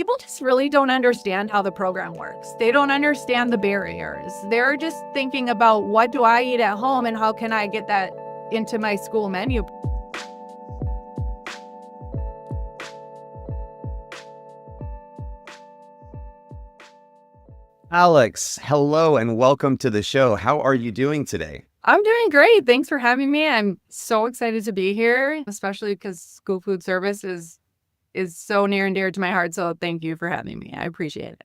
people just really don't understand how the program works. They don't understand the barriers. They're just thinking about what do I eat at home and how can I get that into my school menu. Alex, hello and welcome to the show. How are you doing today? I'm doing great. Thanks for having me. I'm so excited to be here, especially because school food service is so near and dear to my heart. So thank you for having me. I appreciate it.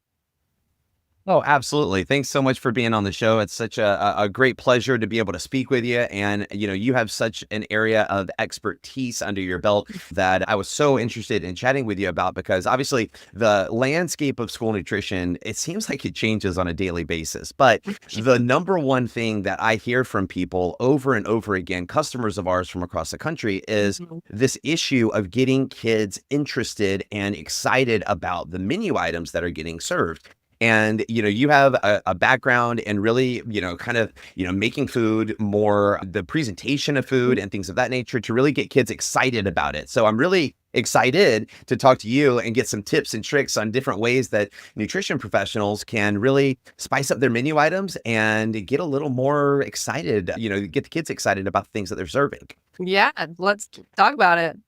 Oh, absolutely. Thanks so much for being on the show. It's such a great pleasure to be able to speak with you. And, you have such an area of expertise under your belt that I was so interested in chatting with you about, because obviously the landscape of school nutrition, it seems like it changes on a daily basis. But the number one thing that I hear from people over and over again, customers of ours from across the country, is this issue of getting kids interested and excited about the menu items that are getting served. And, you have a background in really, making food more, the presentation of food and things of that nature to really get kids excited about it. So I'm really excited to talk to you and get some tips and tricks on different ways that nutrition professionals can really spice up their menu items and get a little more excited, get the kids excited about the things that they're serving. Yeah, let's talk about it.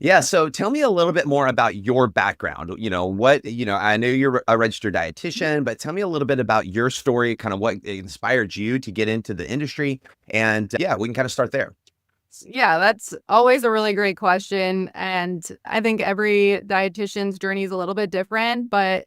Yeah. So tell me a little bit more about your background. I know you're a registered dietitian, but tell me a little bit about your story, kind of what inspired you to get into the industry. And yeah, we can kind of start there. Yeah, that's always a really great question. And I think every dietitian's journey is a little bit different, but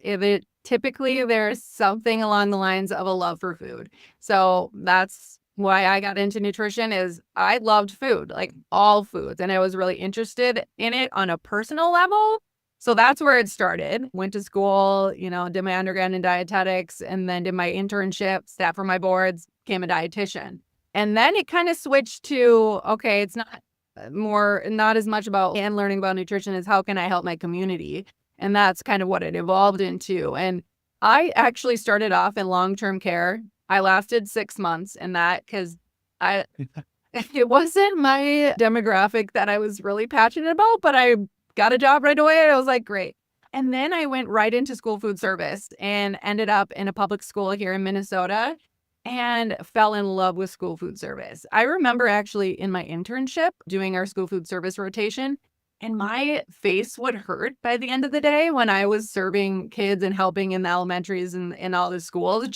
typically there's something along the lines of a love for food. So that's why I got into nutrition. Is I loved food, like all foods, and I was really interested in it on a personal level. So that's where it started. Went to school, did my undergrad in dietetics, and then did my internship, sat for my boards, became a dietitian. And then it kind of switched to, okay, it's not as much about and learning about nutrition as how can I help my community? And that's kind of what it evolved into. And I actually started off in long-term care. I lasted 6 months in that because it wasn't my demographic that I was really passionate about, but I got a job right away. And I was like, great. And then I went right into school food service and ended up in a public school here in Minnesota and fell in love with school food service. I remember actually in my internship doing our school food service rotation, and my face would hurt by the end of the day when I was serving kids and helping in the elementaries and in all the schools.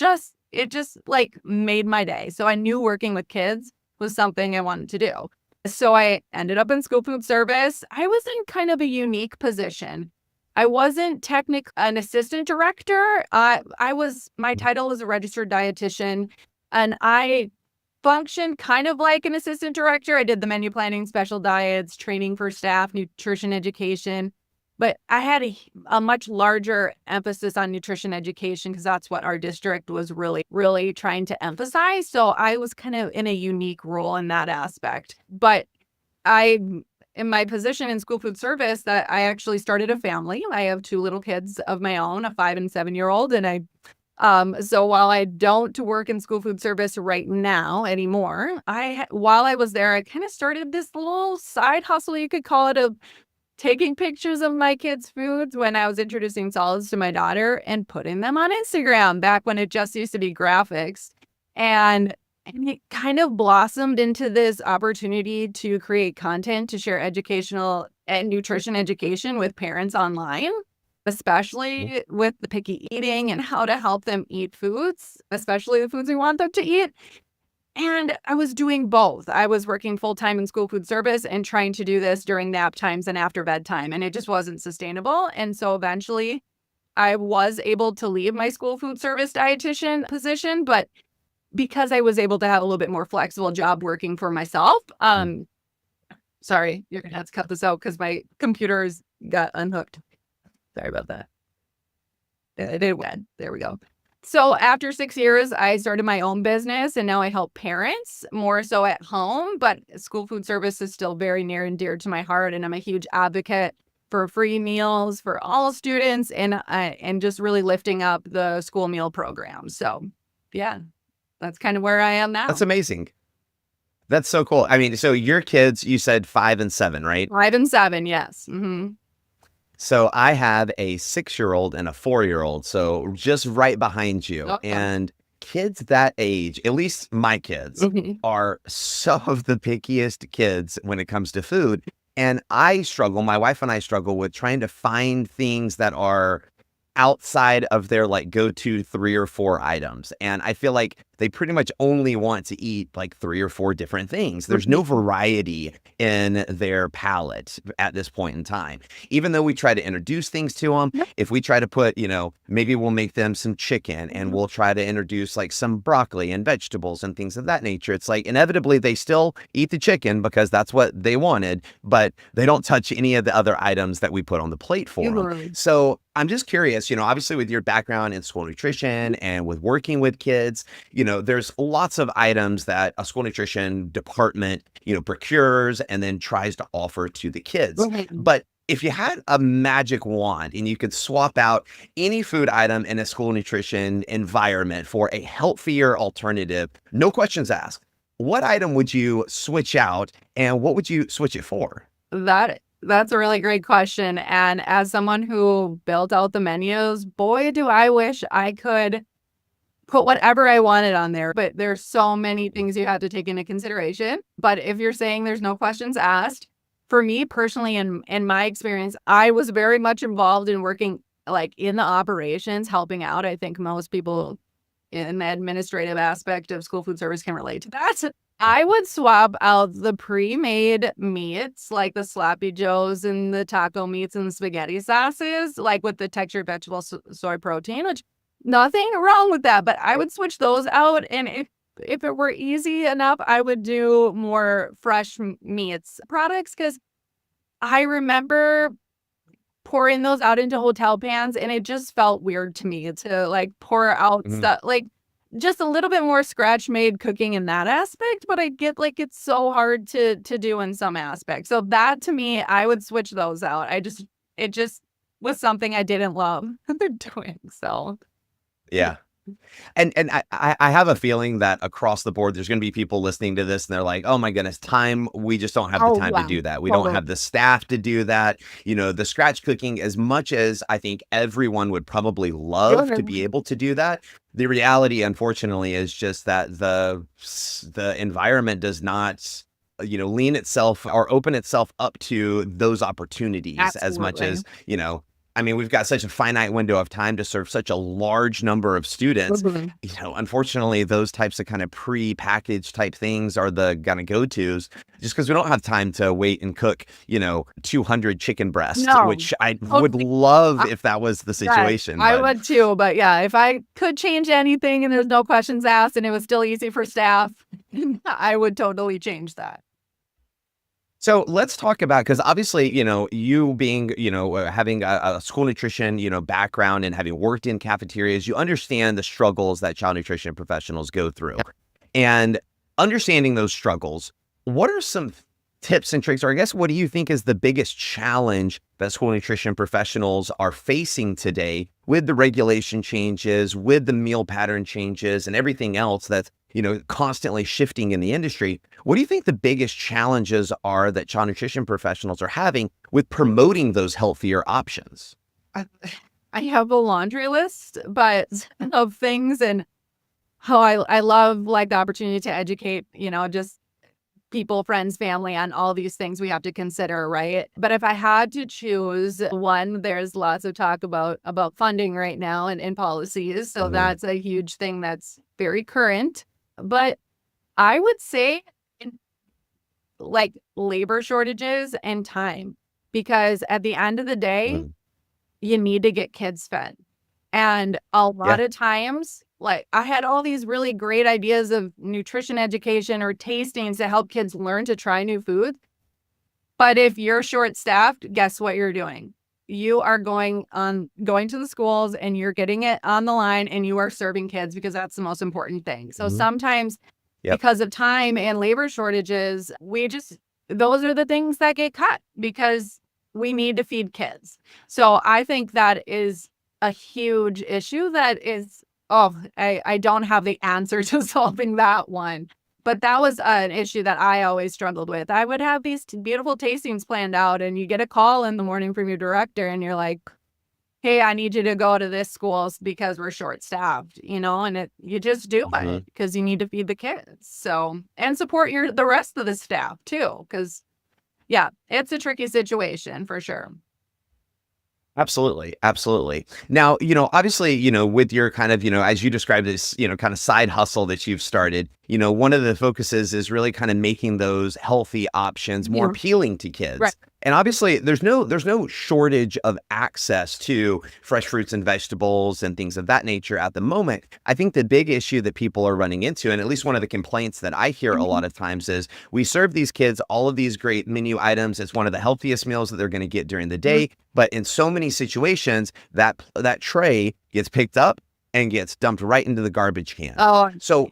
It just like made my day. So I knew working with kids was something I wanted to do. So I ended up in school food service. I was in kind of a unique position. I wasn't technically an assistant director. My title was a registered dietitian, and I functioned kind of like an assistant director. I did the menu planning, special diets, training for staff, nutrition education. But I had a much larger emphasis on nutrition education because that's what our district was really, really trying to emphasize. So I was kind of in a unique role in that aspect. But in my position in school food service, that I actually started a family. I have 2 little kids of my own, a 5 and 7-year-old. And so while I don't work in school food service right now anymore, while I was there, I kind of started this little side hustle, you could call it, of taking pictures of my kids' foods when I was introducing solids to my daughter and putting them on Instagram back when it just used to be graphics. And it kind of blossomed into this opportunity to create content to share educational and nutrition education with parents online, especially with the picky eating and how to help them eat foods, especially the foods we want them to eat. And I was doing both. I was working full-time in school food service and trying to do this during nap times and after bedtime, and it just wasn't sustainable. And so eventually I was able to leave my school food service dietitian position, but because I was able to have a little bit more flexible job working for myself, sorry, you're gonna have to cut this out because my computer's got unhooked. Sorry about that. It did. There we go. So after 6 years, I started my own business, and now I help parents more so at home, but school food service is still very near and dear to my heart. And I'm a huge advocate for free meals for all students and just really lifting up the school meal program. So yeah, that's kind of where I am now. That's amazing. That's so cool. I mean, so your kids, you said 5 and 7, right? 5 and 7. Yes. Mm-hmm. So I have a 6-year-old and a 4-year-old, so just right behind you. Okay. And kids that age, at least my kids, Mhm. are some of the pickiest kids when it comes to food. And my wife and I struggle with trying to find things that are outside of their like go-to 3 or 4 items. And I feel like they pretty much only want to eat like 3 or 4 different things. There's no variety in their palate at this point in time. Even though we try to introduce things to them, if we try to put, maybe we'll make them some chicken and we'll try to introduce like some broccoli and vegetables and things of that nature. It's like inevitably they still eat the chicken because that's what they wanted, but they don't touch any of the other items that we put on the plate for them. Literally. So I'm just curious, obviously with your background in school nutrition and with working with kids, there's lots of items that a school nutrition department, procures and then tries to offer to the kids. Right. But if you had a magic wand and you could swap out any food item in a school nutrition environment for a healthier alternative, no questions asked, what item would you switch out and what would you switch it for? That's a really great question. And as someone who built out the menus, boy, do I wish I could put whatever I wanted on there. But there's so many things you have to take into consideration. But if you're saying there's no questions asked, for me personally, in my experience, I was very much involved in working like in the operations, helping out. I think most people in the administrative aspect of school food service can relate to that. I would swap out the pre-made meats, like the sloppy joes and the taco meats and the spaghetti sauces, like with the textured vegetable soy protein, which nothing wrong with that, but I would switch those out. And if it were easy enough, I would do more fresh meats products, because I remember pouring those out into hotel pans and it just felt weird to me to like pour out Mhm. stuff like just a little bit more scratch made cooking in that aspect, but I get like it's so hard to do in some aspects. So that to me, I would switch those out. It just was something I didn't love they're doing. So yeah. Yeah. And I have a feeling that across the board, there's going to be people listening to this and they're like, oh my goodness, time. We just don't have the Oh time to wow. do that. We don't Totally. have the staff to do that. The scratch cooking, as much as I think everyone would probably love to be able to do that. The reality, unfortunately, is just that the environment does not, lean itself or open itself up to those opportunities as much Absolutely. as, I mean, we've got such a finite window of time to serve such a large number of students. Mhm. Unfortunately, those types of kind of pre-packaged type things are the kind of go-tos just because we don't have time to wait and cook, 200 chicken breasts, No. which I would Totally. love if that was the Yes, situation. I But would too, but yeah, if I could change anything and there's no questions asked and it was still easy for staff, I would totally change that. so let's talk about, because obviously, you being, having a school nutrition, background and having worked in cafeterias, you understand the struggles that child nutrition professionals go through. And understanding those struggles, what are some tips and tricks, or I guess, what do you think is the biggest challenge that school nutrition professionals are facing today with the regulation changes, with the meal pattern changes, and everything else that's, constantly shifting in the industry? What do you think the biggest challenges are that child nutrition professionals are having with promoting those healthier options? I I have a laundry list, but of things and how I love like the opportunity to educate, just people, friends, family on all these things we have to consider, right? But if I had to choose one, there's lots of talk about funding right now and policies. So Mhm. that's a huge thing that's very current. But I would say in, like labor shortages and time, because at the end of the day, Mhm. you need to get kids fed. And a lot Yeah. of times, like I had all these really great ideas of nutrition education or tastings to help kids learn to try new foods. But if you're short staffed, guess what you're doing? You are going to the schools and you're getting it on the line and you are serving kids, because that's the most important thing. So Mhm. sometimes Yep. because of time and labor shortages, those are the things that get cut because we need to feed kids. So I think that is a huge issue that is, oh, I don't have the answer to solving that one. But that was an issue that I always struggled with. I would have these beautiful tastings planned out, and you get a call in the morning from your director, and you're like, hey, I need you to go to this school because we're short staffed, and you just do Mhm. it because you need to feed the kids. So, and support the rest of the staff too. Cause yeah, it's a tricky situation for sure. Absolutely. Absolutely. Now, obviously, with your kind of, as you described this, kind of side hustle that you've started, one of the focuses is really kind of making those healthy options more Yeah. appealing to Right. kids. And obviously, there's no shortage of access to fresh fruits and vegetables and things of that nature at the moment. I think the big issue that people are running into, and at least one of the complaints that I hear a lot Mhm. of times, is we serve these kids all of these great menu items. It's one of the healthiest meals that they're going to get during the Mhm. day. But in so many situations, that tray gets picked up and gets dumped right into the garbage can. Oh, So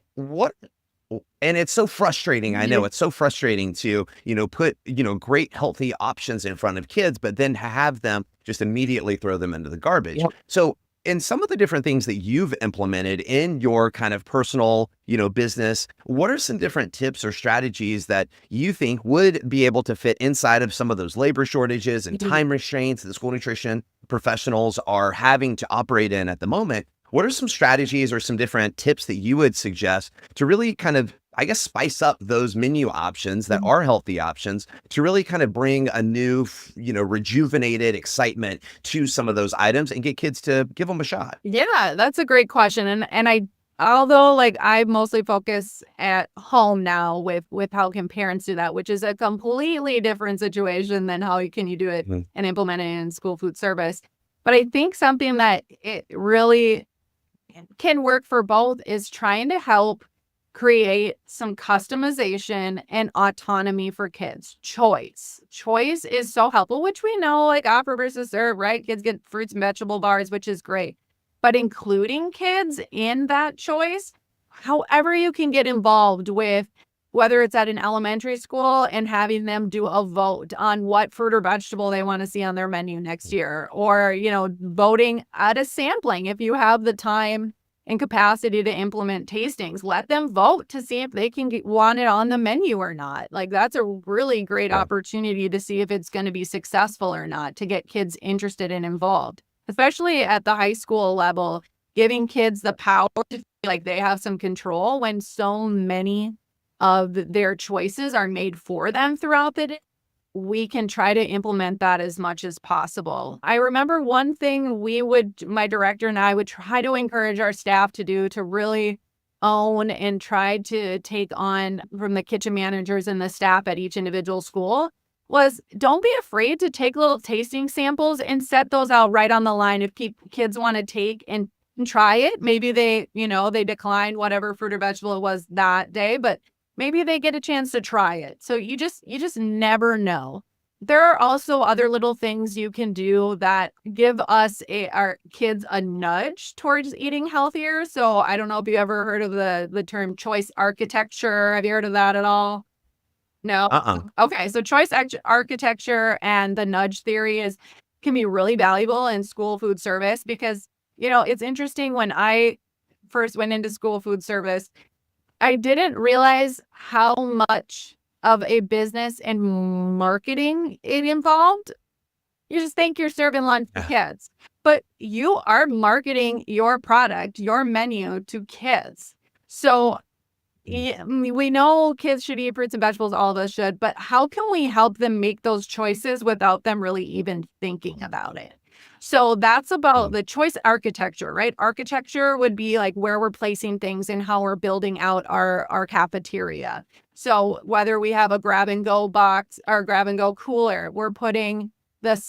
and it's so frustrating. I know yeah. it's so frustrating to, put, great healthy options in front of kids, but then have them just immediately throw them into the garbage. Yep. So in some of the different things that you've implemented in your kind of personal, business, what are some different tips or strategies that you think would be able to fit inside of some of those labor shortages and Mhm. time restraints that school nutrition professionals are having to operate in at the moment? What are some strategies or some different tips that you would suggest to really kind of, I guess, spice up those menu options that Mhm. are healthy options to really kind of bring a new, rejuvenated excitement to some of those items and get kids to give them a shot? Yeah, that's a great question. And I although like I mostly focus at home now with how can parents do that, which is a completely different situation than how can you do it Mhm. and implement it in school food service. But I think something that it really can work for both is trying to help create some customization and autonomy for kids. Choice is so helpful, which we know like offer versus serve, right? Kids get fruits and vegetable bars, which is great. But including kids in that choice, however you can get involved with whether it's at an elementary school and having them do a vote on what fruit or vegetable they want to see on their menu next year, or, voting at a sampling if you have the time and capacity to implement tastings. Let them vote to see if they can want it on the menu or not. Like, that's a really great Yeah. opportunity to see if it's going to be successful or not, to get kids interested and involved, especially at the high school level, giving kids the power to feel like they have some control when so many of their choices are made for them throughout the day. We can try to implement that as much as possible. I remember one thing my director and I would try to encourage our staff to do to really own and try to take on from the kitchen managers and the staff at each individual school was don't be afraid to take little tasting samples and set those out right on the line if kids want to take and try it. Maybe they decline whatever fruit or vegetable it was that day, but maybe they get a chance to try it. So you just never know. There are also other little things you can do that give our kids a nudge towards eating healthier. So I don't know if you ever heard of the term choice architecture. Have you heard of that at all? No. Uh-uh. Okay, so architecture and the nudge theory can be really valuable in school food service because it's interesting. When I first went into school food service, I didn't realize how much of a business and marketing it involved. You just think you're serving lunch to Yeah. kids, but you are marketing your product, your menu to kids. So Mm. we know kids should eat fruits and vegetables, all of us should, but how can we help them make those choices without them really even thinking about it? So that's about Mm. the choice architecture, right? Architecture would be like where we're placing things and how we're building out our cafeteria. So whether we have a grab and go box or grab and go cooler, we're putting the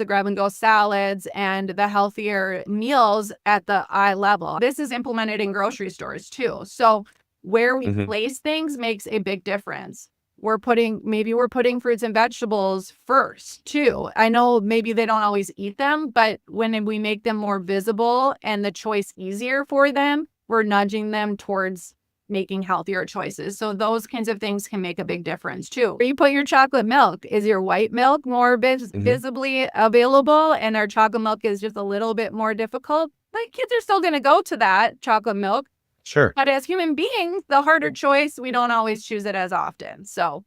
grab and go salads and the healthier meals at the eye level. This is implemented in grocery stores too. So where we Mhm. place things makes a big difference. Maybe we're putting fruits and vegetables first too. I know maybe they don't always eat them, but when we make them more visible and the choice easier for them, we're nudging them towards making healthier choices. So those kinds of things can make a big difference too. Where you put your chocolate milk, is your white milk more Mhm. visibly available and our chocolate milk is just a little bit more difficult? Like, kids are still going to go to that chocolate milk, Sure. But as human beings, the harder choice, we don't always choose it as often. So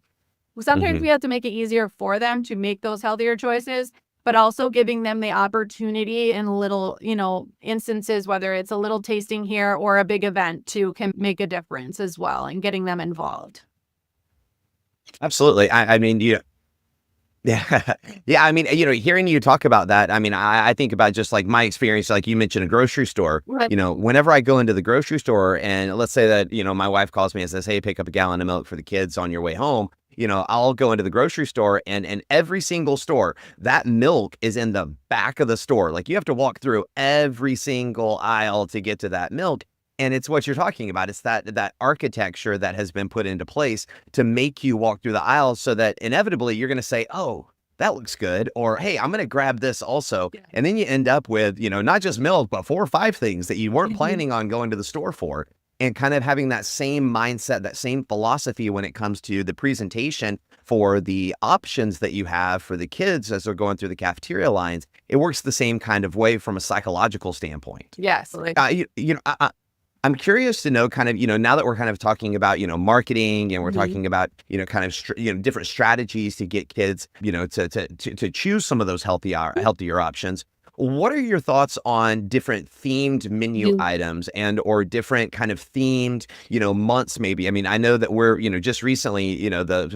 sometimes Hmm. we have to make it easier for them to make those healthier choices, but also giving them the opportunity in little, instances, whether it's a little tasting here or a big event, to can make a difference as well, and getting them involved. Absolutely. I mean, yeah. Yeah, I mean, hearing you talk about that, I mean, I think about just like my experience, like you mentioned a grocery store. Right. Whenever I go into the grocery store and let's say that, my wife calls me and says, "Hey, pick up a gallon of milk for the kids on your way home." I'll go into the grocery store and every single store, that milk is in the back of the store. Like you have to walk through every single aisle to get to that milk. And it's what you're talking about. It's that architecture that has been put into place to make you walk through the aisles so that inevitably you're going to say, "Oh, that looks good," or, "Hey, I'm going to grab this also." Yeah. And then you end up with, not just milk, but 4 or 5 things that you weren't Mhm. planning on going to the store for. And kind of having that same mindset, that same philosophy when it comes to the presentation for the options that you have for the kids as they're going through the cafeteria lines. It works the same kind of way from a psychological standpoint. Yes. I'm curious to know kind of, now that we're kind of talking about, marketing and we're Mhm. talking about, kind of, different strategies to get kids, to choose some of those healthier options. What are your thoughts on different themed menu Mhm. items and or different kind of themed, months maybe? I mean, I know that we're, just recently,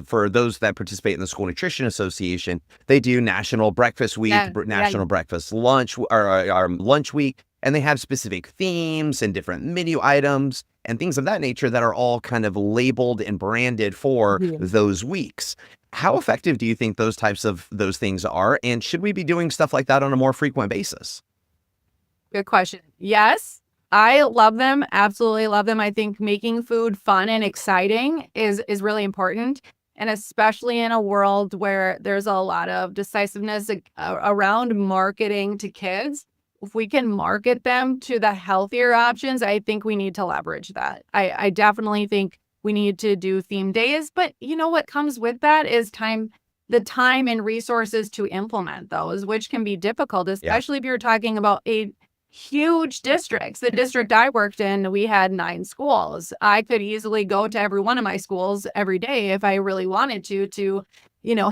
for those that participate in the School Nutrition Association, they do National Breakfast Week, Yeah. Yeah. National Breakfast Lunch or Lunch Week, and they have specific themes and different menu items and things of that nature that are all kind of labeled and branded for Mhm. those weeks. How effective do you think those things are? And should we be doing stuff like that on a more frequent basis? Good question. Yes, I love them. Absolutely love them. I think making food fun and exciting is really important, and especially in a world where there's a lot of decisiveness around marketing to kids. If we can market them to the healthier options, I think we need to leverage that. I definitely think we need to do theme days, but what comes with that is the time and resources to implement those, which can be difficult, Yeah. especially if you're talking about a huge districts. The district I worked in, we had 9 schools. I could easily go to every one of my schools every day if I really wanted to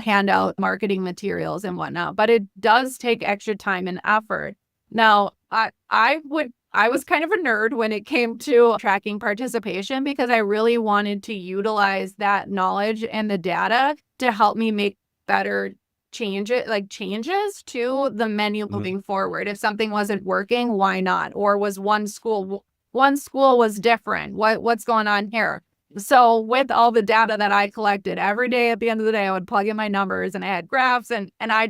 hand out marketing materials and whatnot. But it does take extra time and effort. Now, I was kind of a nerd when it came to tracking participation because I really wanted to utilize that knowledge and the data to help me make better changes to the menu Mhm. moving forward. If something wasn't working, why not? Or was one school was different? What's going on here? So with all the data that I collected every day, at the end of the day, I would plug in my numbers and I had graphs, and I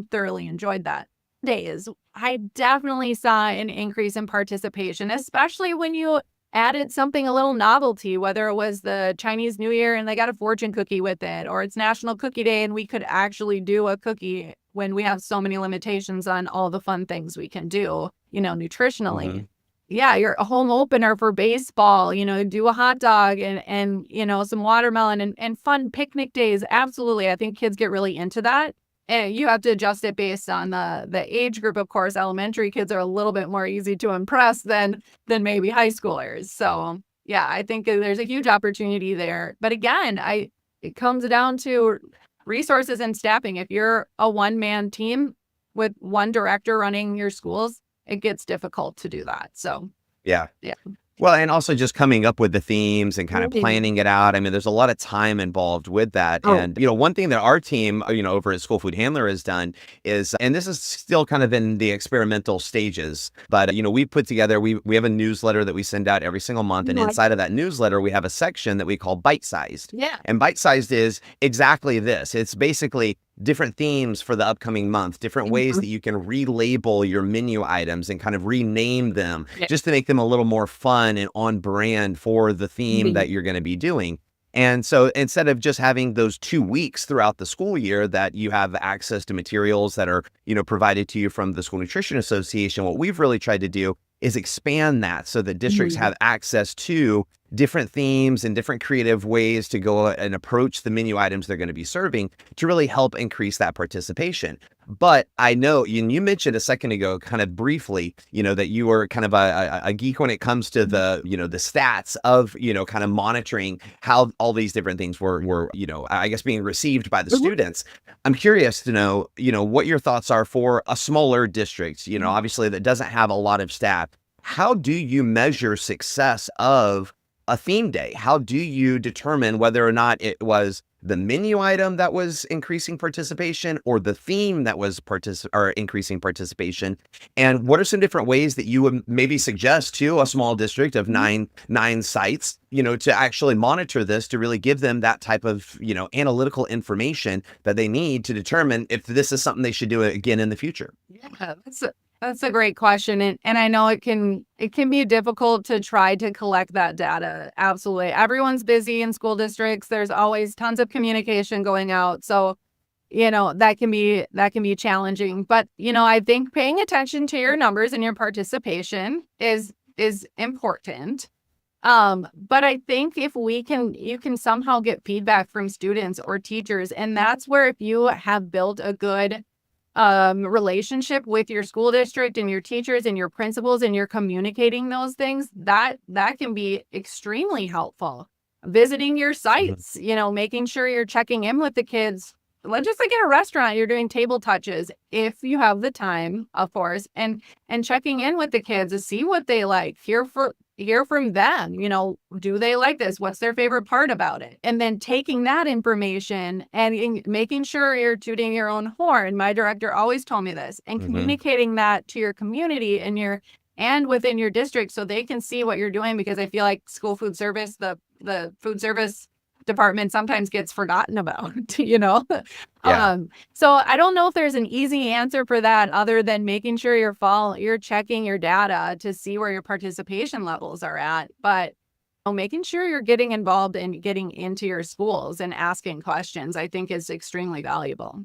thoroughly enjoyed that. Days, I definitely saw an increase in participation, especially when you added something a little novelty, whether it was the Chinese New Year and they got a fortune cookie with it, or it's National Cookie Day and we could actually do a cookie when we have so many limitations on all the fun things we can do, nutritionally. Mhm. Yeah, your home opener for baseball, do a hot dog and some watermelon and fun picnic days. Absolutely. I think kids get really into that. And you have to adjust it based on the age group. Of course, elementary kids are a little bit more easy to impress than maybe high schoolers. So yeah, I think there's a huge opportunity there. But again, it comes down to resources and staffing. If you're a one-man team with one director running your schools, it gets difficult to do that. So Yeah. yeah. Well, and also just coming up with the themes and kind of Mhm. planning it out. I mean, there's a lot of time involved with that. Oh, And, one thing that our team, over at School Food Handler has done is, and this is still kind of in the experimental stages, but, we have a newsletter that we send out every single month. And like, inside of that newsletter, we have a section that we call bite sized. yeah. And bite sized is exactly this. It's basically different themes for the upcoming month, different ways Mhm. that you can relabel your menu items and kind of rename them Yeah. just to make them a little more fun and on brand for the theme Mhm. that you're going to be doing. And so instead of just having those 2 weeks throughout the school year that you have access to materials that are, provided to you from the School Nutrition Association, what we've really tried to do is expand that so that districts Mhm. have access to different themes and different creative ways to go and approach the menu items they're going to be serving to really help increase that participation. But I know, and you mentioned a second ago, kind of briefly, that you were kind of a geek when it comes to the stats of, kind of monitoring how all these different things were, I guess being received by the Mhm. students. I'm curious to know, what your thoughts are for a smaller district, obviously that doesn't have a lot of staff. How do you measure success of a theme day? How do you determine whether or not it was the menu item that was increasing participation or the theme that was increasing participation? And what are some different ways that you would maybe suggest to a small district of Mhm. nine sites, to actually monitor this, to really give them that type of, analytical information that they need to determine if this is something they should do again in the future? Yeah, that's a great question. And I know it can be difficult to try to collect that data. Absolutely. Everyone's busy in school districts. There's always tons of communication going out. So, that can be challenging. But, I think paying attention to your numbers and your participation is important. But I think if you can somehow get feedback from students or teachers, and that's where if you have built a good relationship with your school district and your teachers and your principals and you're communicating those things, that can be extremely helpful. Visiting your Mhm. sites, making sure you're checking in with the kids. Just like in a restaurant, you're doing table touches if you have the time, of course, and checking in with the kids to see what they like, hear from them, do they like this? What's their favorite part about it? And then taking that information and making sure you're tooting your own horn. My director always told me this, and Mhm. communicating that to your community and within your district so they can see what you're doing, because I feel like school food service, the food service department sometimes gets forgotten about, Yeah. So I don't know if there's an easy answer for that other than making sure you're checking your data to see where your participation levels are at. But making sure you're getting involved and getting into your schools and asking questions, I think is extremely valuable.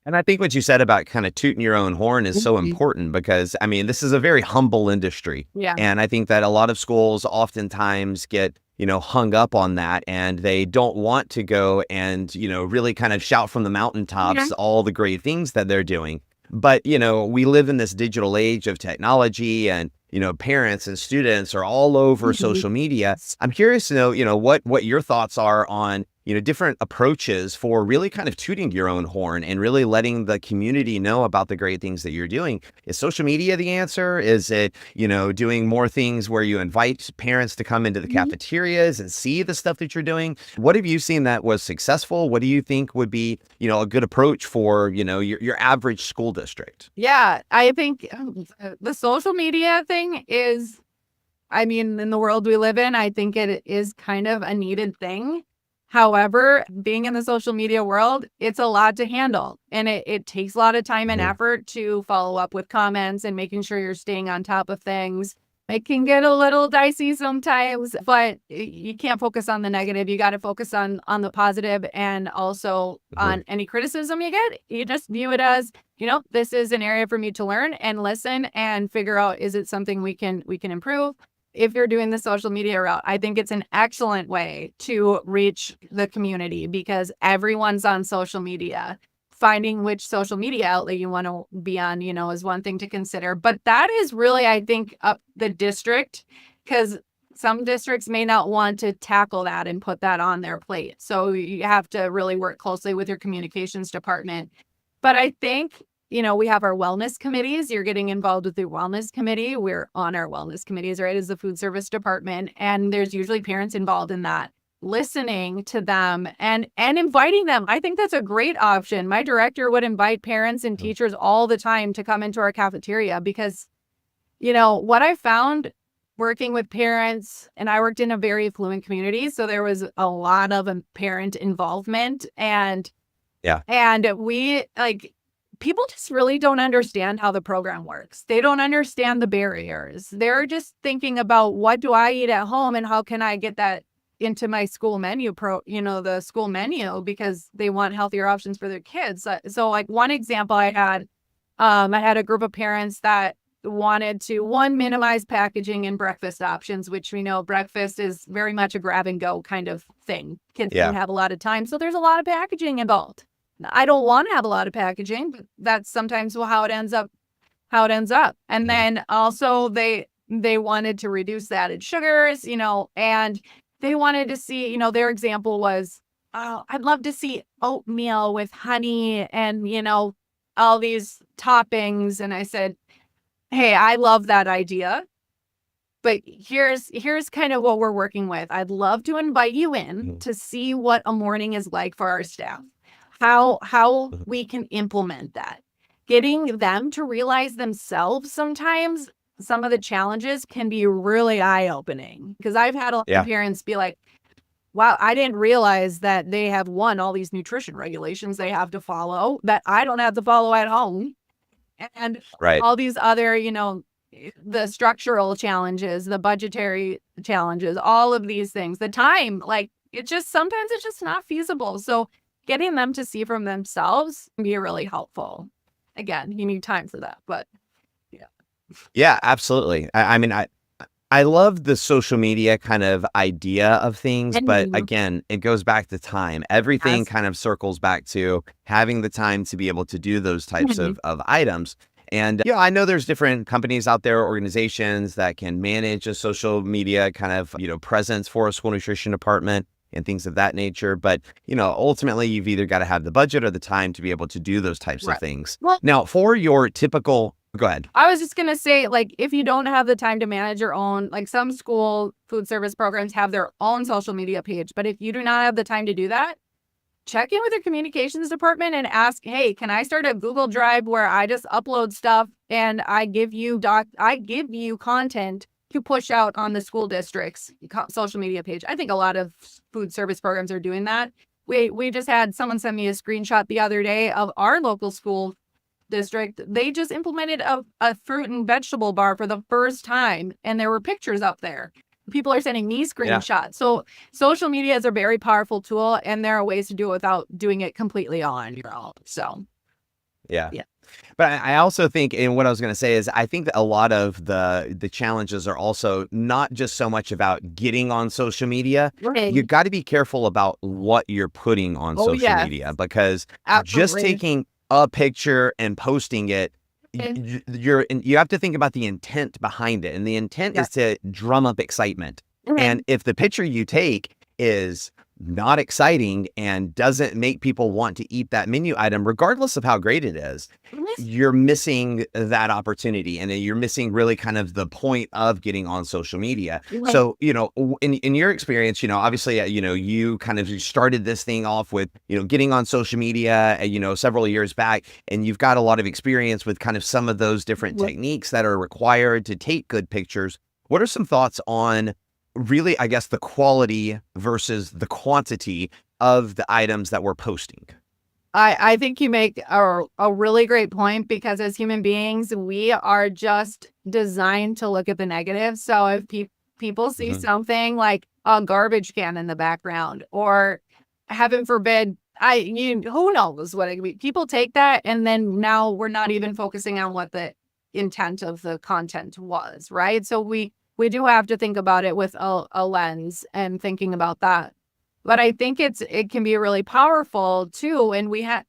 And I think what you said about kind of tooting your own horn is so Mhm. important because, I mean, this is a very humble industry. Yeah. And I think that a lot of schools oftentimes get, hung up on that and they don't want to go and, really kind of shout from the Yeah. mountaintops all the great things that they're doing. But, we live in this digital age of technology and, parents and students are all over Mhm. social media. I'm curious to know, what your thoughts are on, different approaches for really kind of tooting your own horn and really letting the community know about the great things that you're doing. Is social media the answer? Is it, doing more things where you invite parents to come into the Mhm. cafeterias and see the stuff that you're doing? What have you seen that was successful? What do you think would be, a good approach for, your average school district? Yeah, I think the social media thing I mean, in the world we live in, I think it is kind of a needed thing. However, being in the social media world, it's a lot to handle, and it takes a lot of time and Mhm. effort to follow up with comments and making sure you're staying on top of things. It can get a little dicey sometimes, but you can't focus on the negative. You got to focus on the positive, and also Mhm. on any criticism you get. You just view it as, this is an area for me to learn and listen and figure out, is it something we can improve? If you're doing the social media route, I think it's an excellent way to reach the community because everyone's on social media. Finding which social media outlet you want to be on, is one thing to consider. But that is really, I think, up the district, because some districts may not want to tackle that and put that on their plate. So you have to really work closely with your communications department. But I think, we have our wellness committees. You're getting involved with the wellness committee. We're on our wellness committees, right, as the food service department. And there's usually parents involved in that. Listening to them and inviting them. I think that's a great option. My director would invite parents and Mhm. teachers all the time to come into our cafeteria because, what I found working with parents, and I worked in a very affluent community, so there was a lot of parent involvement, Yeah. and we people just really don't understand how the program works. They don't understand the barriers. They're just thinking about, what do I eat at home and how can I get that into my school menu the school menu, because they want healthier options for their kids. So like one example I had a group of parents that wanted to, one, minimize packaging and breakfast options, which we know breakfast is very much a grab and go kind of thing. Kids don't Yeah. have a lot of time, so there's a lot of packaging involved. I don't want to have a lot of packaging, but that's sometimes how it ends up. And then also they wanted to reduce the added sugars, and they wanted to see, their example was, oh, I'd love to see oatmeal with honey and, all these toppings. And I said, hey, I love that idea. But here's kind of what we're working with. I'd love to invite you in to see what a morning is like for our staff, how we can implement that. Getting them to realize themselves sometimes some of the challenges can be really eye-opening, because I've had a lot of parents be like, wow, I didn't realize that they have all these nutrition regulations they have to follow that I don't have to follow at home. And all these other, the structural challenges, the budgetary challenges, all of these things, the time, like sometimes it's just not feasible. So getting them to see from themselves can be really helpful. Again, you need time for that, but yeah. Yeah, absolutely. I mean, I love the social media kind of idea of things, but again, it goes back to time. Everything kind of circles back to having the time to be able to do those types of items. And I know there's different companies out there, organizations that can manage a social media kind of, presence for a school nutrition department and things of that nature. But, ultimately, you've either got to have the budget or the time to be able to do those types of things. Well, now, for your typical, go ahead. I was just going to say, like, if you don't have the time to manage your own, like some school food service programs have their own social media page. But if you do not have the time to do that, check in with your communications department and ask, hey, can I start a Google Drive where I just upload stuff and I give you content to push out on the school district's social media page. I think a lot of food service programs are doing that. We just had someone send me a screenshot the other day of our local school district. They just implemented a fruit and vegetable bar for the first time, and there were pictures up there. People are sending me screenshots. Yeah. So social media is a very powerful tool, and there are ways to do it without doing it completely on your own. So yeah. But I also think, and what I was going to say is, I think that a lot of the challenges are also not just so much about getting on social media. Right. You got to be careful about what you're putting on social media, because just taking a picture and posting it, you have to think about the intent behind it, and the intent is to drum up excitement. And if the picture you take is not exciting and doesn't make people want to eat that menu item, regardless of how great it is, you're missing that opportunity, and you're missing really kind of the point of getting on social media. So, in your experience, obviously, you kind of started this thing off with, getting on social media, several years back, and you've got a lot of experience with kind of some of those different techniques that are required to take good pictures. What are some thoughts on really, I guess, the quality versus the quantity of the items that we're posting? I think you make a really great point, because as human beings, we are just designed to look at the negative. So if people see something like a garbage can in the background, or heaven forbid, who knows what it could be, people take that, and then now we're not even focusing on what the intent of the content was, right? So we do have to think about it with a lens and thinking about that. But I think it can be really powerful too. And we have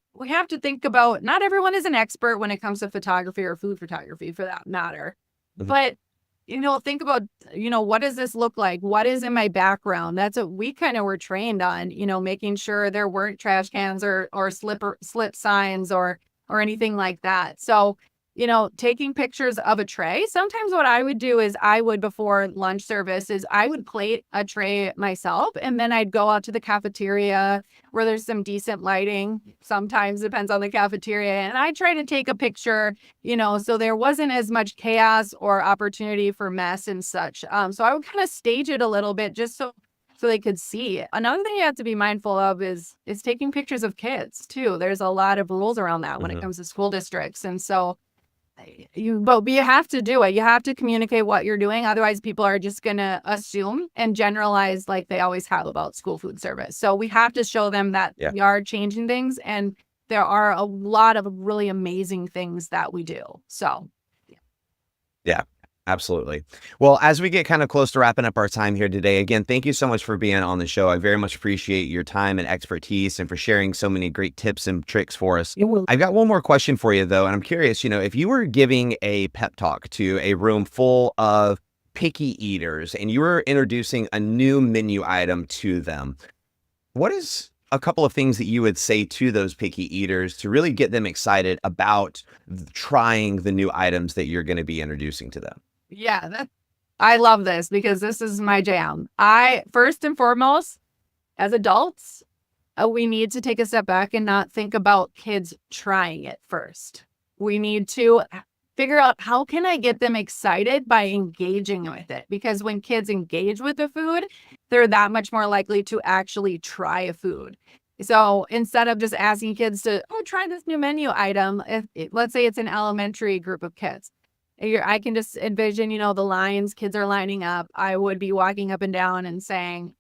to think about, not everyone is an expert when it comes to photography or food photography for that matter. But, think about, what does this look like? What is in my background? That's what we kind of were trained on, making sure there weren't trash cans or slip signs or anything like that. So, taking pictures of a tray. Sometimes what I would do is before lunch service is I would plate a tray myself, and then I'd go out to the cafeteria where there's some decent lighting. Sometimes depends on the cafeteria. And I try to take a picture, so there wasn't as much chaos or opportunity for mess and such. So I would kind of stage it a little bit just so they could see it. Another thing you have to be mindful of is taking pictures of kids too. There's a lot of rules around that when it comes to school districts. And so you have to do it. You have to communicate what you're doing. Otherwise, people are just going to assume and generalize like they always have about school food service. So we have to show them that we are changing things, and there are a lot of really amazing things that we do. So, yeah. Absolutely. Well, as we get kind of close to wrapping up our time here today, again, thank you so much for being on the show. I very much appreciate your time and expertise and for sharing so many great tips and tricks for us. I've got one more question for you, though, and I'm curious, if you were giving a pep talk to a room full of picky eaters and you were introducing a new menu item to them, what is a couple of things that you would say to those picky eaters to really get them excited about trying the new items that you're going to be introducing to them? Yeah, I love this because this is my jam. I first and foremost, as adults, we need to take a step back and not think about kids trying it first. We need to figure out how can I get them excited by engaging with it? Because when kids engage with the food, they're that much more likely to actually try a food. So instead of just asking kids to, try this new menu item, let's say it's an elementary group of kids, I can just envision, the lines, kids are lining up. I would be walking up and down and saying,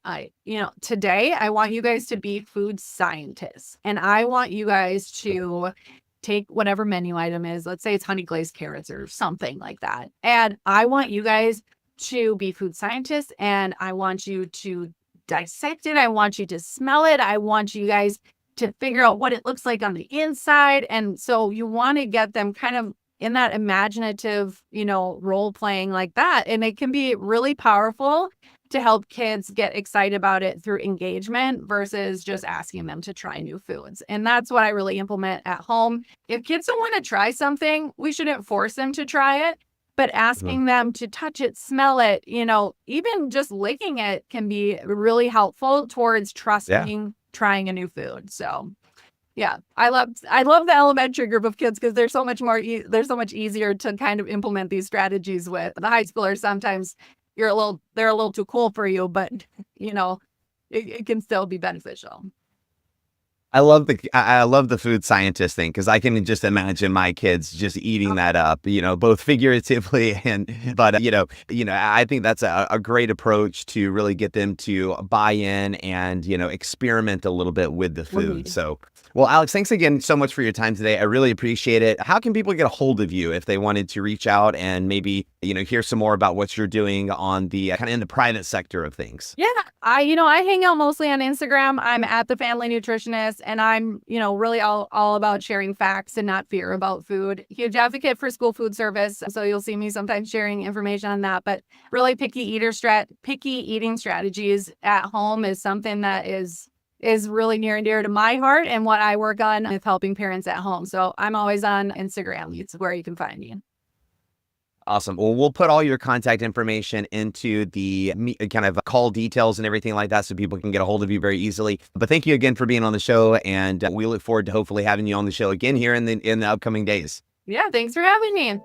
today I want you guys to be food scientists. And I want you guys to take whatever menu item is. Let's say it's honey glazed carrots or something like that. And I want you guys to be food scientists and I want you to dissect it. I want you to smell it. I want you guys to figure out what it looks like on the inside. And so you want to get them kind of in that imaginative, role playing like that. And it can be really powerful to help kids get excited about it through engagement versus just asking them to try new foods. And that's what I really implement at home. If kids don't want to try something, we shouldn't force them to try it, but asking them to touch it, smell it, even just licking it can be really helpful towards trusting trying a new food. So yeah, I love the elementary group of kids because they're so much more they're so much easier to kind of implement these strategies with. The high schoolers sometimes they're a little too cool for you, but it can still be beneficial. I love the food scientist thing because I can just imagine my kids just eating that up, both figuratively but I think that's a great approach to really get them to buy in and, experiment a little bit with the food. So, well, Alex, thanks again so much for your time today. I really appreciate it. How can people get a hold of you if they wanted to reach out and maybe, hear some more about what you're doing on the kind of in the private sector of things? Yeah, I hang out mostly on Instagram. I'm at the Family Nutritionist. And I'm, really all about sharing facts and not fear about food. Huge advocate for school food service. So you'll see me sometimes sharing information on that. But really picky eating strategies at home is something that is really near and dear to my heart and what I work on with helping parents at home. So I'm always on Instagram. It's where you can find me. Awesome. Well, we'll put all your contact information into the kind of call details and everything like that so people can get a hold of you very easily. But thank you again for being on the show. And we look forward to hopefully having you on the show again here in the upcoming days. Yeah, thanks for having me.